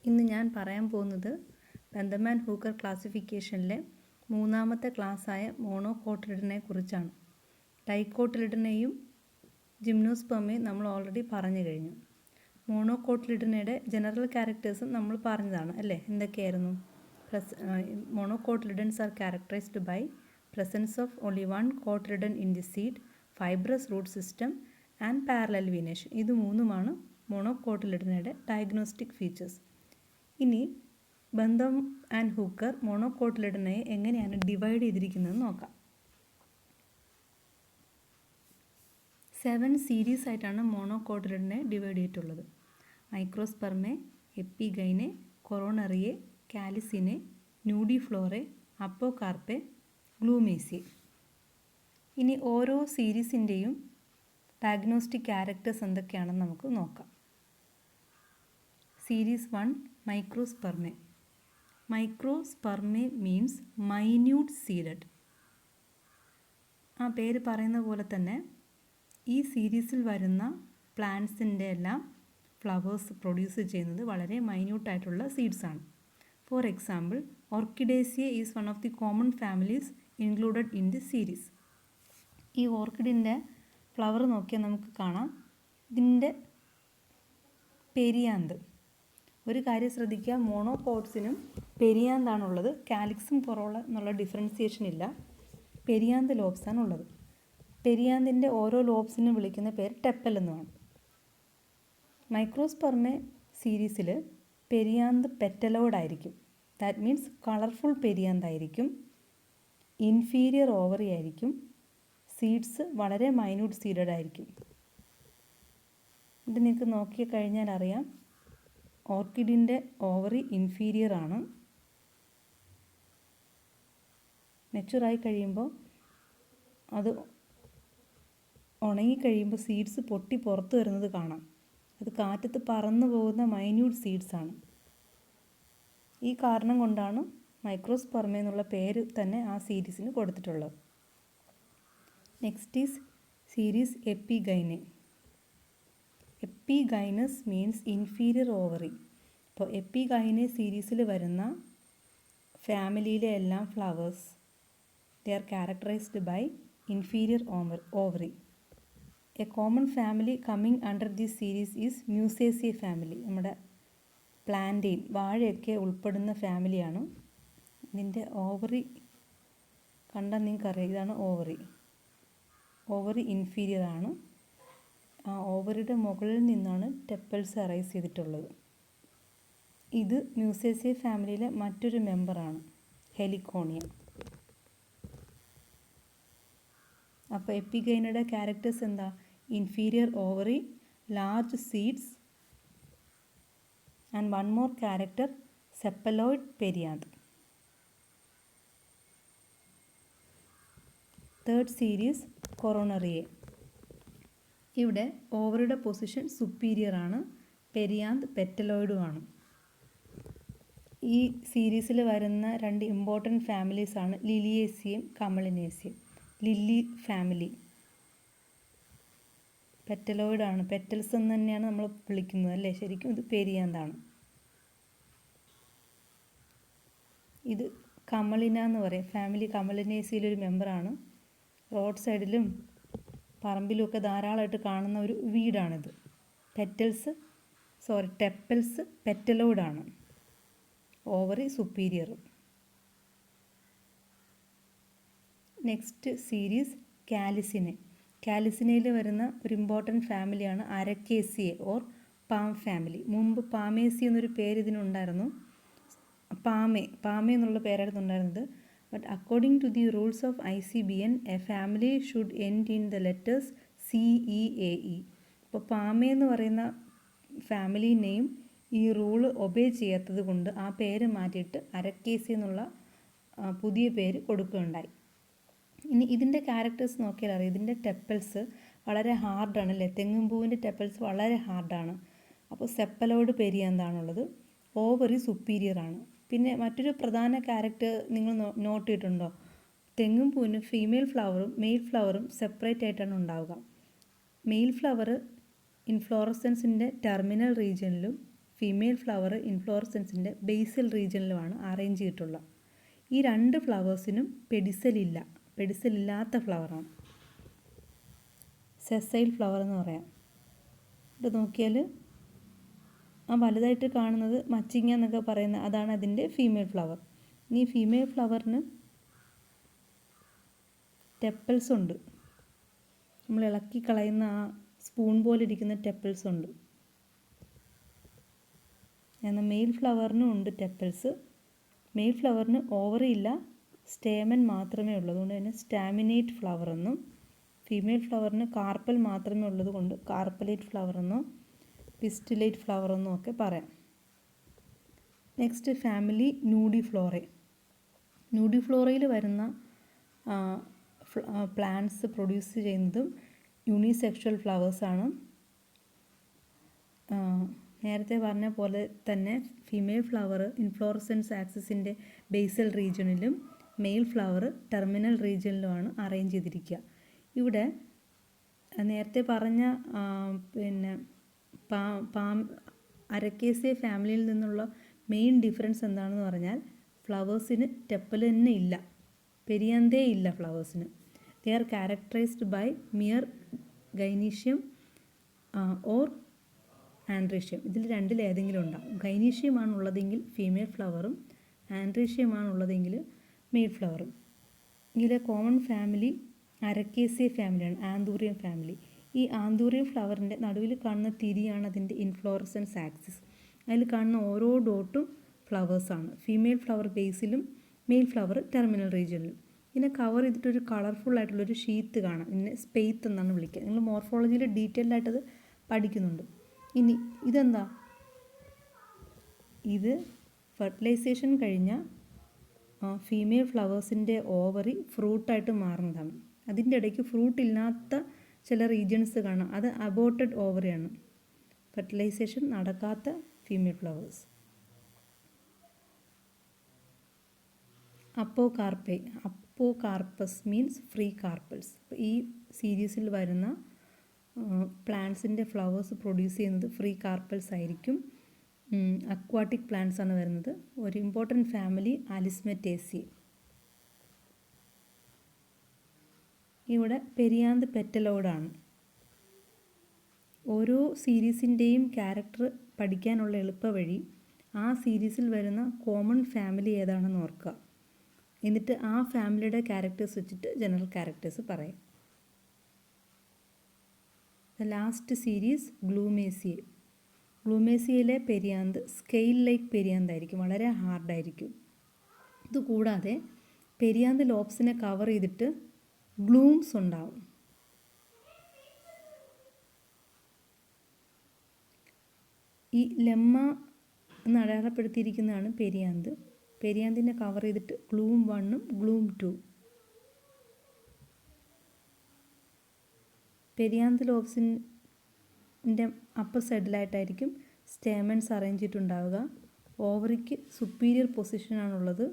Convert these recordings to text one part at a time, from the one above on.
ഇന്ന് ഞാൻ പറയാൻ പോകുന്നത് ബന്ധമാൻ ഹൂക്കർ ക്ലാസിഫിക്കേഷനിലെ മൂന്നാമത്തെ ക്ലാസ്സായ മോണോകോട്ടിലിഡനെ കുറിച്ചാണ്. ഡൈകോട്ടിലിഡനെയും ജിംനോസ്പെർമയും നമ്മൾ ഓൾറെഡി പറഞ്ഞു കഴിഞ്ഞു. മോണോകോട്ടിലിഡനയുടെ ജനറൽ ക്യാരക്ടേഴ്സും നമ്മൾ പറഞ്ഞതാണ് അല്ലേ? എന്തൊക്കെയായിരുന്നു? Monocotyledons are characterized by presence of only one cotyledon in the seed, fibrous root system and parallel venation. ഇത് മൂന്നുമാണ് മോണോകോട്ടിലിഡനയുടെ ഡയഗ്നോസ്റ്റിക് ഫീച്ചേഴ്സ്. ഇനി ബന്ധം ആൻഡ് ഹൂക്കർ മോണോകോട്ടിലിഡനെ എങ്ങനെയാണ് ഡിവൈഡ് ചെയ്തിരിക്കുന്നത് നോക്കാം. 7 സീരീസ് ആയിട്ടാണ് മോണോകോട്ടിലിഡനെ ഡിവൈഡ് ചെയ്തിട്ടുള്ളത്. മൈക്രോസ്പെർമെ, എപ്പിഗൈനെ, കൊറോണറിയെ, കാലിസിനെ, ന്യൂഡിഫ്ലോറെ, അപ്പോകാർപ്പെ, ഗ്ലൂമേസിയെ. ഇനി ഓരോ സീരീസിൻ്റെയും ഡയഗ്നോസ്റ്റിക് ക്യാരക്ടേഴ്സ് എന്തൊക്കെയാണെന്ന് നമുക്ക് നോക്കാം. Series 1 Microspermae. Microspermae means minute seeded. ആ പേര് പറയുന്ന പോലെ തന്നെ ഈ സീരീസിൽ വരുന്ന പ്ലാന്റ്സിൻ്റെ എല്ലാം ഫ്ലവേഴ്സ് പ്രൊഡ്യൂസ് ചെയ്യുന്നത് വളരെ മൈന്യൂട്ടായിട്ടുള്ള സീഡ്സാണ്. For example, Orchidaceae is one of the common families included in the series. ഈ ഓർക്കിഡിൻ്റെ ഫ്ലവർ നോക്കിയാൽ നമുക്ക് കാണാം ഇതിൻ്റെ പെരിയാന്ത്. ഒരു കാര്യം ശ്രദ്ധിക്കുക, മോണോകോട്സിനും പെരിയാന്താണുള്ളത്. കാലിക്സും കൊറോള എന്നുള്ള ഡിഫറൻസിയേഷൻ ഇല്ല. പെരിയാന്ത് ലോബ്സാണ് ഉള്ളത്. പെരിയാന്തിൻ്റെ ഓരോ ലോബ്സിനും വിളിക്കുന്ന പേര് ടെപ്പൽ എന്നുമാണ്. മൈക്രോസ്പെർമെ സീരീസിൽ പെരിയാന്ത് പെറ്റലോയിഡ് ആയിരിക്കും. ദാറ്റ് മീൻസ് കളർഫുൾ പെരിയാന്തായിരിക്കും. ഇൻഫീരിയർ ഓവറി ആയിരിക്കും. സീഡ്സ് വളരെ മൈന്യൂട്ട് സീഡഡ് ആയിരിക്കും. ഇത് നിങ്ങൾക്ക് നോക്കി കഴിഞ്ഞാൽ അറിയാം, ഓർക്കിഡിൻ്റെ ഓവറി ഇൻഫീരിയർ ആണ്. മെച്ചുറായി കഴിയുമ്പോൾ അത് ഉണങ്ങിക്കഴിയുമ്പോൾ സീഡ്സ് പൊട്ടി പുറത്ത് വരുന്നത് കാണാം. അത് കാറ്റത്ത് പറന്നു പോകുന്ന മൈന്യൂട്ട് സീഡ്സാണ്. ഈ കാരണം കൊണ്ടാണ് മൈക്രോസ്പെർമ എന്നുള്ള പേര് തന്നെ ആ സീരീസിന് കൊടുത്തിട്ടുള്ളത്. Next is series Epigynae. Epigynous means inferior ovary. അപ്പോൾ എപ്പിഗൈനെ സീരീസിൽ വരുന്ന ഫാമിലിയിലെ എല്ലാം flowers they are characterized by inferior ovary. A common family coming under this series is Musaceae family. നമ്മുടെ പ്ലാന്റെയിൻ, വാഴയൊക്കെ ഉൾപ്പെടുന്ന ഫാമിലിയാണ്. ഇതിൻ്റെ ഓവറി കണ്ടാൽ നിങ്ങൾക്കറിയാം, ഇതാണ് ഓവറി. ഓവറി ഇൻഫീരിയർ ആണ്. ആ ഓവറിയുടെ മുകളിൽ നിന്നാണ് ടെപ്പൽസ് അറൈസ് ചെയ്തിട്ടുള്ളത്. ഇത് മ്യൂസേസിയ ഫാമിലിയിലെ മറ്റൊരു മെമ്പറാണ്, ഹെലിക്കോണിയ. അപ്പോൾ എപ്പിഗൈനയുടെ ക്യാരക്ടേഴ്സ് എന്താ? Inferior ovary, large seeds and one more character, sepaloid perianth. Third series Coronarieae. ഇവിടെ ഓവറിയുടെ പൊസിഷൻ സുപ്പീരിയർ ആണ്. പെരിയാന്ത് പെറ്റലോയിഡുമാണ്. ഈ സീരീസിൽ വരുന്ന 2 ഇമ്പോർട്ടൻറ്റ് ഫാമിലീസാണ് ലിലിയേസിയം, കമളിനേസിയം. ലില്ലി ഫാമിലി പെറ്റലോയിഡാണ്. പെറ്റൽസ് എന്ന് തന്നെയാണ് നമ്മൾ വിളിക്കുന്നത് അല്ലേ? ശരിക്കും ഇത് പെരിയാന്താണ്. ഇത് കമളിന എന്ന് പറയും. ഫാമിലി കമളിനേസിയിലൊരു മെമ്പറാണ്. റോഡ് സൈഡിലും പറമ്പിലുമൊക്കെ ധാരാളമായിട്ട് കാണുന്ന ഒരു വീടാണിത്. ടെപ്പൽസ് പെറ്റലോയിഡാണ്. Ovary superior. Next series Calycinae. കാലിസിനയിൽ വരുന്ന ഒരു ഇമ്പോർട്ടൻറ്റ് ഫാമിലിയാണ് അരക്കേസിയെ ഓർ പാം ഫാമിലി. മുമ്പ് പാമേസി എന്നൊരു പേര് ഇതിനുണ്ടായിരുന്നു. പാമേ എന്നുള്ള പേരായിരുന്നു ഉണ്ടായിരുന്നത്. But according to the rules of ICBN, a family should end in the letters CEAE. അപ്പോൾ പാമേ എന്ന് പറയുന്ന ഫാമിലി നെയിം ഈ റൂള് ഒബേ ചെയ്യാത്തത് കൊണ്ട് ആ പേര് മാറ്റിയിട്ട് അരക്കേസി എന്നുള്ള പുതിയ പേര് കൊടുക്കുകയുണ്ടായി. ഇനി ഇതിൻ്റെ ക്യാരക്ടേഴ്സ് നോക്കിയാൽ അറിയാം. ഇതിൻ്റെ ടെപ്പൽസ് വളരെ ഹാർഡാണ് അല്ലേ? തെങ്ങും പൂവിൻ്റെ ടെപ്പൽസ് വളരെ ഹാർഡാണ്. അപ്പോൾ സെപ്പലോയിഡ് പെരിയാന്താണുള്ളത്. ഓവറി സുപ്പീരിയർ ആണ്. പിന്നെ മറ്റൊരു പ്രധാന ക്യാരക്ടർ നിങ്ങൾ നോട്ട് ചെയ്തിട്ടുണ്ടോ? തെങ്ങും പൂവിന് ഫീമെയിൽ ഫ്ലവറും മെയിൽ ഫ്ലവറും സെപ്പറേറ്റ് ആയിട്ടാണ് ഉണ്ടാവുക. മെയിൽ ഫ്ലവർ ഇൻഫ്ലോറസൻസിൻ്റെ ടെർമിനൽ റീജിയനിലും ഫീമെയിൽ ഫ്ലവർ ഇൻഫ്ലോറസൻസിൻ്റെ ബേസൽ റീജിയനിലുമാണ് അറേഞ്ച് ചെയ്തിട്ടുള്ളത്. ഈ രണ്ട് ഫ്ലവേഴ്സിനും പെഡിസലില്ലാത്ത ഫ്ലവറാണ്. സെസൈൽ ഫ്ലവർ എന്ന് പറയാം. ഇത് നോക്കിയാൽ ആ വലുതായിട്ട് കാണുന്നത് മച്ചിങ്ങ എന്നൊക്കെ പറയുന്ന അതാണ് അതിൻ്റെ ഫീമെയിൽ ഫ്ലവർ. ഈ ഫീമെയിൽ ഫ്ലവറിന് ടെപ്പൽസ് ഉണ്ട്. നമ്മൾ ഇളക്കി കളയുന്ന ആ സ്പൂൺ പോലെ ഇരിക്കുന്ന ടെപ്പൽസ് ഉണ്ട്. എന്നാൽ മെയിൽ ഫ്ലവറിനും ഉണ്ട് ടെപ്പൽസ്. മെയിൽ ഫ്ലവറിന് ഓവറി ഇല്ല, സ്റ്റേമൻ മാത്രമേ ഉള്ളൂ. അതുകൊണ്ട് തന്നെ സ്റ്റാമിനേറ്റ് ഫ്ലവർ എന്നും, ഫീമെയിൽ ഫ്ലവറിന് കാർപ്പൽ മാത്രമേ ഉള്ളത് കൊണ്ട് കാർപ്പലേറ്റ് ഫ്ലവർ എന്നോ പിസ്റ്റിലേറ്റ് ഫ്ലവർ എന്നും ഒക്കെ പറയാം. Next family Nudiflorae. നൂഡിഫ്ലോറയിൽ വരുന്ന പ്ലാന്റ്സ് പ്രൊഡ്യൂസ് ചെയ്യുന്നതും യൂണിസെക്ഷൽ ഫ്ലവേഴ്സാണ്. നേരത്തെ പറഞ്ഞ പോലെ തന്നെ ഫീമെയിൽ ഫ്ലവർ ഇൻഫ്ലോറസൻസ് ആക്സിസിൻ്റെ ബേസൽ റീജിയണിലും മെയിൽ ഫ്ലവർ ടെർമിനൽ റീജിയനിലുമാണ് അറേഞ്ച് ചെയ്തിരിക്കുക. ഇവിടെ നേരത്തെ പറഞ്ഞ അരക്കേസിയ ഫാമിലിയിൽ നിന്നുള്ള മെയിൻ ഡിഫറൻസ് എന്താണെന്ന് പറഞ്ഞാൽ ഫ്ലവേഴ്സിന് ടെപ്പൽ തന്നെ ഇല്ല, പെരിയാന്തേ ഇല്ല ഫ്ലവേഴ്സിന്. They are characterized by mere gynoecium or androecium. ഇതിൽ രണ്ടിലേതെങ്കിലും ഉണ്ടാകും. ഗൈനീഷ്യമാണുള്ളതെങ്കിൽ ഫീമെയിൽ ഫ്ലവറും ആൻഡ്രീഷ്യമാണുള്ളതെങ്കിൽ മെയിൽ ഫ്ലവറും. ഇതിലെ കോമൺ ഫാമിലി അരക്കേസിയ ഫാമിലിയാണ്, ആന്തൂറിയം ഫാമിലി. ഈ ആന്തൂറിയം ഫ്ലവറിൻ്റെ നടുവിൽ കാണുന്ന തിരിയാണ് അതിൻ്റെ ഇൻഫ്ലോറസൻസ് ആക്സിസ്. അതിൽ കാണുന്ന ഓരോ ഡോട്ടും ഫ്ലവേഴ്സാണ്. ഫീമെയിൽ ഫ്ലവർ ബേസിലും മെയിൽ ഫ്ലവർ ടെർമിനൽ റീജിയനിലും. ഇതിനെ കവർ ചെയ്തിട്ടൊരു കളർഫുൾ ആയിട്ടുള്ളൊരു ഷീത്ത് കാണാം. ഇതിനെ സ്പെയ്ത്ത് എന്നാണ് വിളിക്കുക. നിങ്ങൾ മോർഫോളജിയിൽ ഡീറ്റെയിൽഡ് ആയിട്ടത് പഠിക്കുന്നുണ്ട്. ഇനി ഇതെന്താ? ഇത് ഫെർട്ടിലൈസേഷൻ കഴിഞ്ഞ ഫീമെയിൽ ഫ്ലവേഴ്സിൻ്റെ ഓവറി ഫ്രൂട്ടായിട്ട് മാറുന്നതാണ്. അതിൻ്റെ ഇടയ്ക്ക് ഫ്രൂട്ട് ഇല്ലാത്ത ചില റീജിയൻസ് കാണാം. അത് അബോർട്ടഡ് ഓവറിയാണ്, ഫെർട്ടിലൈസേഷൻ നടക്കാത്ത female flowers. Apocarpous means free carpels. അപ്പോൾ ഈ സീരീസിൽ വരുന്ന പ്ലാന്റ്സിൻ്റെ ഫ്ലവേഴ്സ് പ്രൊഡ്യൂസ് ചെയ്യുന്നത് ഫ്രീ കാർപ്പൽസ് ആയിരിക്കും. അക്വാട്ടിക് പ്ലാന്റ്സ് ആണ് വരുന്നത്. ഒരു ഇമ്പോർട്ടൻറ്റ് ഫാമിലി ആലിസ്മറ്റേസിയ. ഇവിടെ പെരിയാന്ത് പെറ്റലോഡാണ്. ഓരോ സീരീസിൻ്റെയും ക്യാരക്ടർ പഠിക്കാനുള്ള എളുപ്പ വഴി ആ സീരീസിൽ വരുന്ന കോമൺ ഫാമിലി ഏതാണെന്ന് ഓർക്കുക. എന്നിട്ട് ആ ഫാമിലിയുടെ ക്യാരക്ടേഴ്സ് വെച്ചിട്ട് ജനറൽ ക്യാരക്ടേഴ്സ് പറയാം. The last series Glumaceae. ഗ്ലൂമേസിയയിലെ പെരിയാന്ത് സ്കെയിൽ ലൈക്ക് പെരിയാന്തായിരിക്കും, വളരെ ഹാർഡായിരിക്കും. ഇതുകൂടാതെ പെരിയാന്ത് ലോബ്സിനെ കവർ ചെയ്തിട്ട് ഗ്ലൂംസ് ഉണ്ടാവും. ഈ ലെമ്മ എന്ന് അടയാളപ്പെടുത്തിയിരിക്കുന്നതാണ് പെരിയാന്ത്. പെരിയാന്തിനെ കവർ ചെയ്തിട്ട് ഗ്ലൂം 1ഉം ഗ്ലൂം 2. പെരിയാന്ത് ലോബ്സിൻ്റെ അപ്പർ സൈഡിലായിട്ടായിരിക്കും സ്റ്റേമൻസ് അറേഞ്ച് ചെയ്തിട്ടുണ്ടാവുക. ഓവറിക്ക് സുപ്പീരിയർ പൊസിഷനാണുള്ളത്.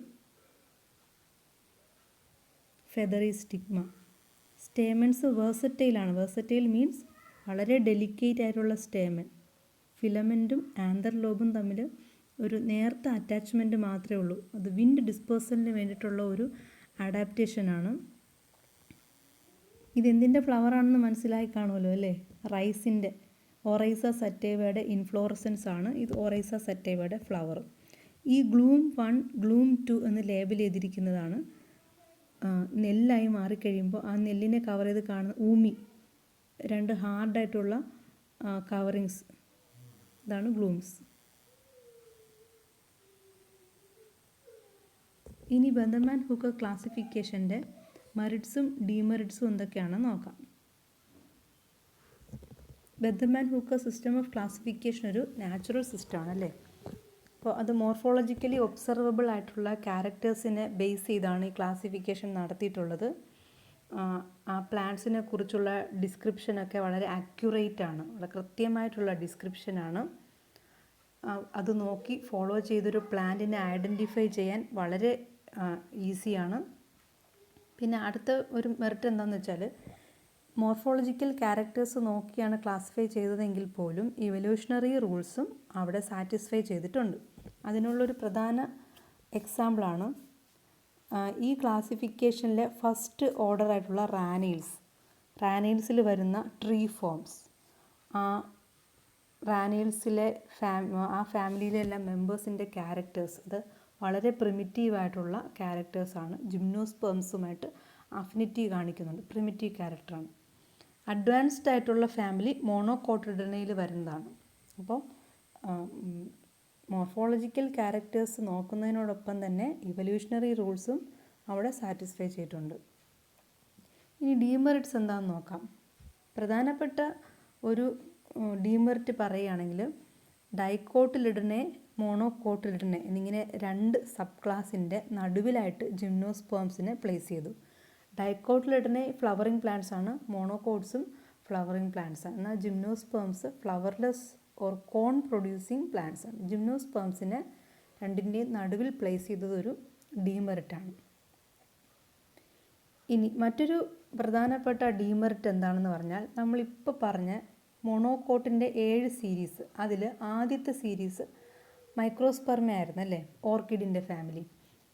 Feathery stigma. സ്റ്റേമൻസ് വേഴ്സറ്റൈലാണ്. വേഴ്സറ്റൈൽ മീൻസ് വളരെ ഡെലിക്കേറ്റ് ആയിട്ടുള്ള സ്റ്റേമൻ. ഫിലമെൻറ്റും ആന്തർ ലോബും തമ്മിൽ ഒരു നേർത്ത അറ്റാച്ച്മെൻറ്റ് മാത്രമേ ഉള്ളൂ. അത് വിൻഡ് ഡിസ്പേഴ്സലിന് വേണ്ടിയിട്ടുള്ള ഒരു അഡാപ്റ്റേഷനാണ്. ഇതെന്തിൻ്റെ ഫ്ലവറാണെന്ന് മനസ്സിലായി കാണുമല്ലോ അല്ലേ? റൈസിൻ്റെ ഒറൈസ സറ്റൈവയുടെ ഇൻഫ്ലോറസൻസ് ആണ്. ഇത് ഒറൈസ സറ്റൈവയുടെ ഫ്ലവർ. ഈ ഗ്ലൂം 1 ഗ്ലൂം 2 എന്ന് ലേബൽ ചെയ്തിരിക്കുന്നതാണ് നെല്ലായി മാറിക്കഴിയുമ്പോൾ ആ നെല്ലിനെ കവർ ചെയ്ത് കാണുന്ന ഊമി, രണ്ട് ഹാർഡായിട്ടുള്ള കവറിങ്സ്, ഇതാണ് ഗ്ലൂംസ്. ഇനി ബെന്തമാൻ ഹൂക്കർ ക്ലാസിഫിക്കേഷൻ്റെ മെറിറ്റ്സും ഡീമെറിറ്റ്സും എന്തൊക്കെയാണെന്ന് നോക്കാം. ബെന്തമാൻ ഹൂക്കർ സിസ്റ്റം ഓഫ് ക്ലാസിഫിക്കേഷൻ ഒരു നാച്ചുറൽ സിസ്റ്റമാണ് അല്ലേ? അപ്പോൾ അത് മോർഫോളജിക്കലി ഒബ്സർവബിൾ ആയിട്ടുള്ള ക്യാരക്ടേഴ്സിനെ ബേസ് ചെയ്താണ് ഈ ക്ലാസിഫിക്കേഷൻ നടത്തിയിട്ടുള്ളത്. ആ പ്ലാന്റ്സിനെ കുറിച്ചുള്ള ഡിസ്ക്രിപ്ഷനൊക്കെ വളരെ ആക്യുറേറ്റ് ആണ്, വളരെ കൃത്യമായിട്ടുള്ള ഡിസ്ക്രിപ്ഷനാണ്. അത് നോക്കി ഫോളോ ചെയ്തൊരു പ്ലാന്റിനെ ഐഡൻറ്റിഫൈ ചെയ്യാൻ വളരെ ഈസിയാണ്. പിന്നെ അടുത്ത ഒരു മെറിറ്റ് എന്താണെന്ന് വെച്ചാൽ മോർഫോളജിക്കൽ ക്യാരക്ടേഴ്സ് നോക്കിയാണ് ക്ലാസിഫൈ ചെയ്തതെങ്കിൽ പോലും ഇവല്യൂഷണറി റൂൾസും അവിടെ സാറ്റിസ്ഫൈ ചെയ്തിട്ടുണ്ട്. അതിനുള്ളൊരു പ്രധാന എക്സാമ്പിളാണ് ഈ ക്ലാസിഫിക്കേഷനിലെ ഫസ്റ്റ് ഓർഡർ ആയിട്ടുള്ള റാനീൽസിൽ വരുന്ന ട്രീ ഫോംസ്. ആ റാനീൽസിലെ ആ ഫാമിലിയിലെ എല്ലാ മെമ്പേഴ്സിൻ്റെ ക്യാരക്ടേഴ്സ് അത് വളരെ പ്രിമിറ്റീവായിട്ടുള്ള ക്യാരക്ടേഴ്സാണ്. ജിംനോസ്പേംസുമായിട്ട് അഫിനിറ്റി കാണിക്കുന്നുണ്ട്, പ്രിമിറ്റീവ് ക്യാരക്ടറാണ്. അഡ്വാൻസ്ഡ് ആയിട്ടുള്ള ഫാമിലി മോണോകോട്ടിലിഡനയിൽ വരുന്നതാണ്. അപ്പോൾ മോർഫോളജിക്കൽ ക്യാരക്ടേഴ്സ് നോക്കുന്നതിനോടൊപ്പം തന്നെ ഇവല്യൂഷണറി റൂൾസും അവിടെ സാറ്റിസ്ഫൈ ചെയ്തിട്ടുണ്ട്. ഇനി ഡീമെറിറ്റ്സ് എന്താണെന്ന് നോക്കാം. പ്രധാനപ്പെട്ട ഒരു ഡീമെറിറ്റ് പറയുകയാണെങ്കിൽ ഡൈക്കോട്ടിലിഡനെ, മോണോകോട്ടിലിഡനെ എന്നിങ്ങനെ 2 സബ് ക്ലാസിൻ്റെ നടുവിലായിട്ട് ജിംനോസ്പേംസിനെ പ്ലേസ് ചെയ്തു. ഡൈക്കോട്ടിലിഡനെ ഫ്ലവറിംഗ് പ്ലാന്റ്സ് ആണ്, മോണോകോട്ട്സും ഫ്ലവറിംഗ് പ്ലാന്റ്സ് ആണ്. എന്നാൽ gymnosperms flowerless or cone producing plants ആണ്. ജിംനോസ്പേംസിനെ രണ്ടിൻ്റെയും നടുവിൽ പ്ലേസ് ചെയ്തത് ഒരു ഡീമെറിറ്റാണ്. ഇനി മറ്റൊരു പ്രധാനപ്പെട്ട ഡീമെറിറ്റ് എന്താണെന്ന് പറഞ്ഞാൽ നമ്മളിപ്പോൾ പറഞ്ഞ മോണോകോട്ടിൻ്റെ 7 സീരീസ്, അതിൽ ആദ്യത്തെ സീരീസ് മൈക്രോസ്പെർമ ആയിരുന്നു അല്ലേ, ഓർക്കിഡിൻ്റെ ഫാമിലി.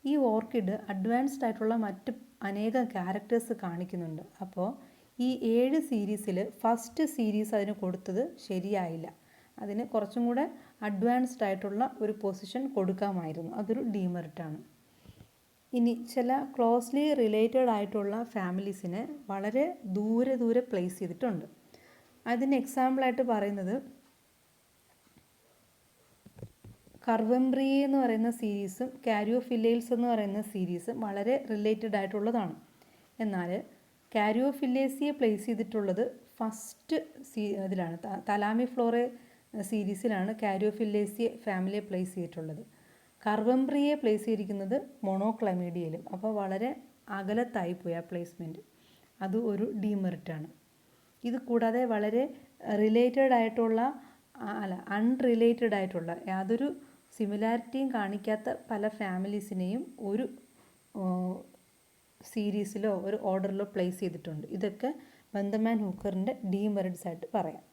ഈ ഓർക്കിഡ് അഡ്വാൻസ്ഡ് ആയിട്ടുള്ള മറ്റ് അനേകം ക്യാരക്ടേഴ്സ് കാണിക്കുന്നുണ്ട്. അപ്പോൾ ഈ 7 സീരീസിൽ ഫസ്റ്റ് സീരീസ് അതിന് കൊടുത്തത് ശരിയായില്ല. അതിന് കുറച്ചും കൂടെ അഡ്വാൻസ്ഡ് ആയിട്ടുള്ള ഒരു പൊസിഷൻ കൊടുക്കാമായിരുന്നു. അതൊരു ഡീമെറിറ്റാണ്. ഇനി ചില ക്ലോസ്ലി റിലേറ്റഡ് ആയിട്ടുള്ള ഫാമിലീസിനെ വളരെ ദൂരെ പ്ലേസ് ചെയ്തിട്ടുണ്ട്. അതിന് എക്സാമ്പിളായിട്ട് പറയുന്നത് കർവംബ്രിയ എന്ന് പറയുന്ന സീരീസും കാരിയോഫില്ലേൽസ് എന്ന് പറയുന്ന സീരീസും വളരെ റിലേറ്റഡ് ആയിട്ടുള്ളതാണ്. എന്നാൽ കാരിയോഫില്ലേസിയെ പ്ലേസ് ചെയ്തിട്ടുള്ളത് ഫസ്റ്റ് ഇതിലാണ്, തലാമിഫ്ലോറെ സീരീസിലാണ് കാരിയോഫില്ലേസിയെ ഫാമിലിയെ പ്ലേസ് ചെയ്തിട്ടുള്ളത്. കർവംബ്രിയെ പ്ലേസ് ചെയ്തിരിക്കുന്നത് മോണോക്ലമീഡിയയിലും. അപ്പോൾ വളരെ അകലത്തായിപ്പോയി ആ പ്ലേസ്മെൻറ്റ്. അത് ഒരു ഡീമെറിറ്റാണ്. ഇത് കൂടാതെ വളരെ റിലേറ്റഡ് ആയിട്ടുള്ള അൺറിലേറ്റഡ് ആയിട്ടുള്ള യാതൊരു സിമിലാരിറ്റിയും കാണിക്കാത്ത പല ഫാമിലീസിനെയും ഒരു സീരീസിലോ ഒരു ഓർഡറിലോ പ്ലേസ് ചെയ്തിട്ടുണ്ട്. ഇതൊക്കെ ബന്ധമാൻ ഹൂക്കറിൻ്റെ ഡീമെറിറ്റ്സ് ആയിട്ട് പറയാം.